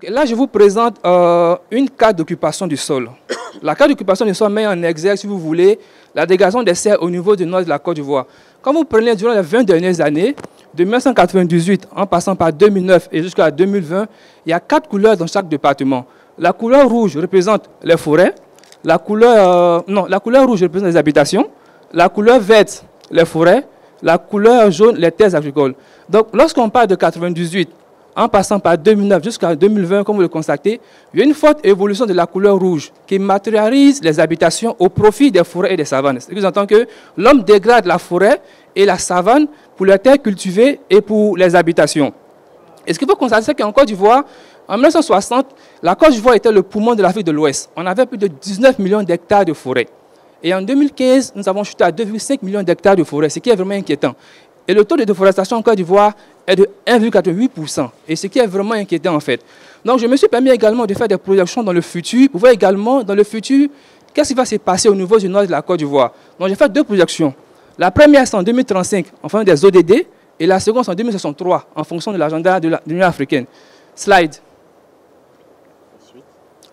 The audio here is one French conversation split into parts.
Là, je vous présente une carte d'occupation du sol. La carte d'occupation du sol met en exergue, si vous voulez, la dégradation des serres au niveau du nord de la Côte d'Ivoire. Quand vous prenez durant les 20 dernières années, de 1998 en passant par 2009 et jusqu'à 2020, il y a 4 couleurs dans chaque département. La couleur rouge représente les forêts, la couleur rouge représente les habitations, la couleur verte, les forêts, la couleur jaune, les terres agricoles. Donc, lorsqu'on parle de 98, en passant par 2009 jusqu'à 2020, comme vous le constatez, il y a une forte évolution de la couleur rouge qui matérialise les habitations au profit des forêts et des savanes. Ce qui entend que l'homme dégrade la forêt et la savane pour les terres cultivées et pour les habitations. Et ce qu'il faut constater, c'est qu'en Côte d'Ivoire, en 1960, la Côte d'Ivoire était le poumon de l'Afrique de l'Ouest. On avait plus de 19 millions d'hectares de forêt. Et en 2015, nous avons chuté à 2,5 millions d'hectares de forêt, ce qui est vraiment inquiétant. Et le taux de déforestation en Côte d'Ivoire est de 1,88%. Et ce qui est vraiment inquiétant en fait. Donc je me suis permis également de faire des projections dans le futur, pour voir également dans le futur qu'est-ce qui va se passer au niveau du nord de la Côte d'Ivoire. Donc j'ai fait 2 projections. La première c'est en 2035 en fonction des ODD et la seconde c'est en 2063 en fonction de l'agenda de l'Union africaine. Slide.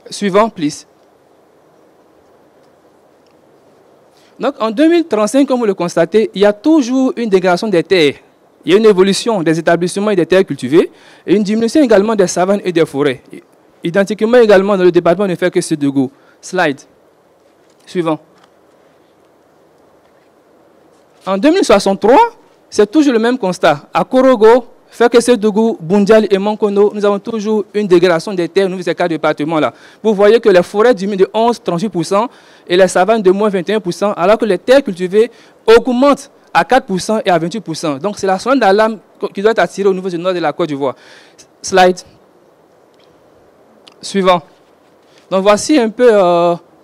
Suivant, please. Donc en 2035, comme vous le constatez, il y a toujours une dégradation des terres. Il y a une évolution des établissements et des terres cultivées et une diminution également des savanes et des forêts. Identiquement également dans le département ne fait que Sédougou. Slide. Suivant. En 2063, c'est toujours le même constat. À Korogo, Sédougou, Boundial et Mankono, nous avons toujours une dégradation des terres au niveau de ces 4 départements-là. Vous voyez que les forêts diminuent de 11,38% et les savanes de moins 21%, alors que les terres cultivées augmentent à 4% et à 28%. Donc c'est la sonnette d'alarme qui doit être attirée au niveau du nord de la Côte d'Ivoire. Slide. Suivant. Donc voici un peu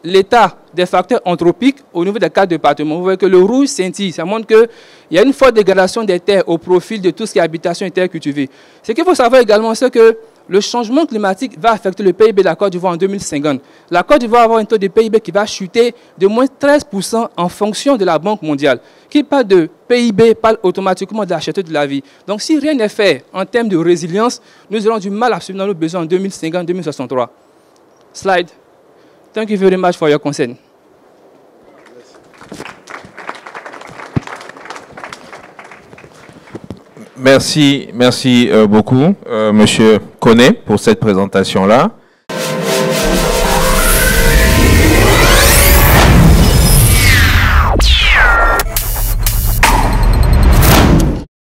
l'état des facteurs anthropiques au niveau des 4 départements. Vous voyez que le rouge scintille, ça montre qu'il y a une forte dégradation des terres au profil de tout ce qui est habitation et terres cultivées. Ce qu'il faut savoir également, c'est que le changement climatique va affecter le PIB de la Côte d'Ivoire en 2050. La Côte d'Ivoire va avoir un taux de PIB qui va chuter de moins 13% en fonction de la Banque mondiale. Qui parle de PIB parle automatiquement de la cherté de la vie. Donc si rien n'est fait en termes de résilience, nous aurons du mal à subvenir nos besoins en 2050-2063. Slide. Thank you very much for your concern. Merci beaucoup, Monsieur Koné, pour cette présentation-là.